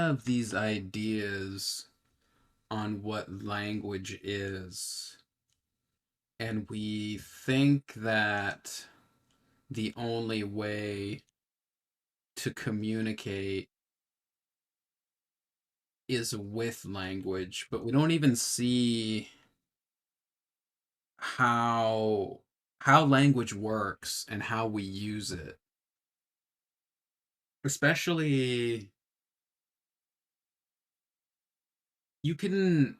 have these ideas on what language is, and we think that the only way to communicate is with language, but we don't even see how language works and how we use it. Especially, you can,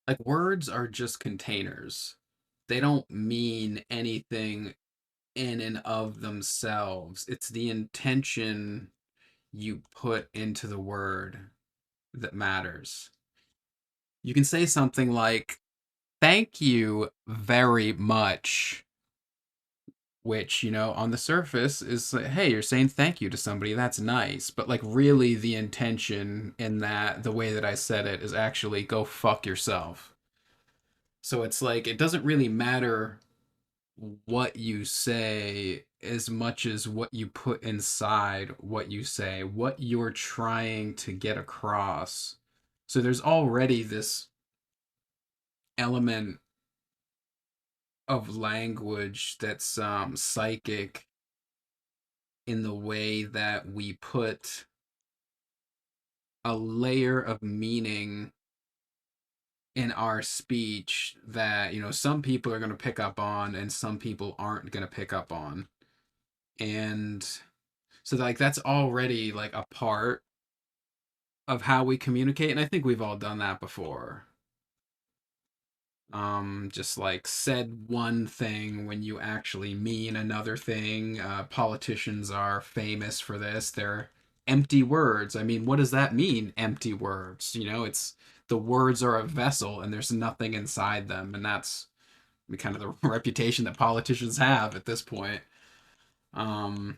like, words are just containers. They don't mean anything in and of themselves. It's the intention you put into the word that matters. You can say something like, thank you very much, which, on the surface is like, hey, you're saying thank you to somebody. That's nice. But, like, really, the intention in that, the way that I said it, is actually go fuck yourself. So it's like, it doesn't really matter what you say as much as what you put inside what you say, what you're trying to get across. So there's already this element of language that's psychic in the way that we put a layer of meaning in our speech that, some people are going to pick up on and some people aren't going to pick up on. And so, like, that's already like a part of how we communicate, and I think we've all done that before. Just like said one thing when you actually mean another thing. Politicians are famous for this. They're empty words. I mean, what does that mean, empty words? It's the words are a vessel and there's nothing inside them, and that's kind of the reputation that politicians have at this point. um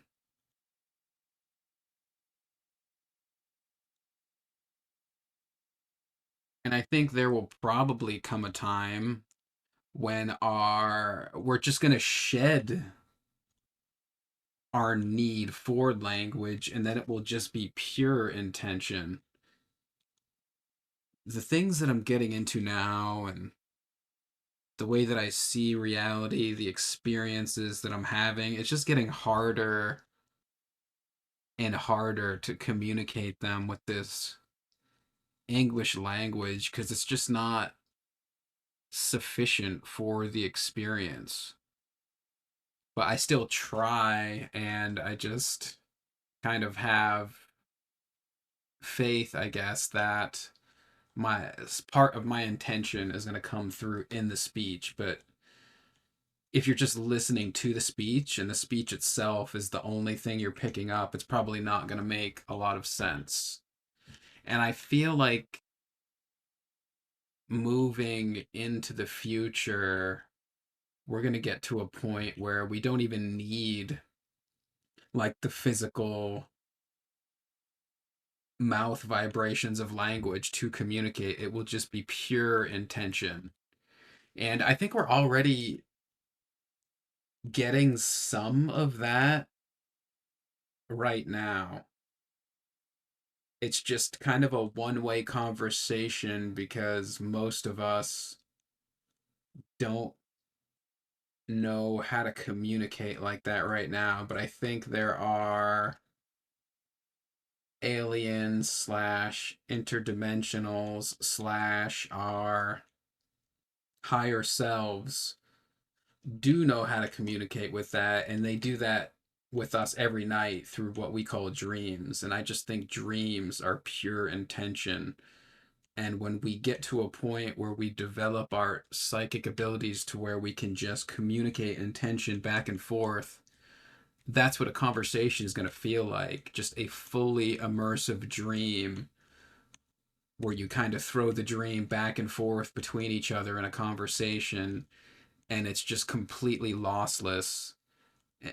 and I think there will probably come a time when our we're just going to shed our need for language, and then it will just be pure intention. The things that I'm getting into now, and the way that I see reality, the experiences that I'm having, it's just getting harder and harder to communicate them with this English language because it's just not sufficient for the experience. But I still try, and I just kind of have faith, I guess, that my part of my intention is going to come through in the speech. But if you're just listening to the speech and the speech itself is the only thing you're picking up, it's probably not going to make a lot of sense. And I feel like moving into the future, we're going to get to a point where we don't even need like the physical mouth vibrations of language to communicate. It will just be pure intention. And I think we're already getting some of that right now. It's just kind of a one-way conversation because most of us don't know how to communicate like that right now. But I think there are aliens slash interdimensionals slash our higher selves do know how to communicate with that, and they do that with us every night through what we call dreams. And I just think dreams are pure intention. And when we get to a point where we develop our psychic abilities to where we can just communicate intention back and forth, that's what a conversation is going to feel like. Just a fully immersive dream where you kind of throw the dream back and forth between each other in a conversation, and it's just completely lossless,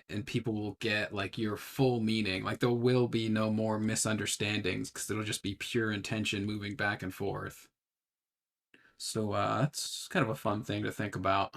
and people will get like your full meaning. Like, there will be no more misunderstandings because it'll just be pure intention moving back and forth. So that's kind of a fun thing to think about.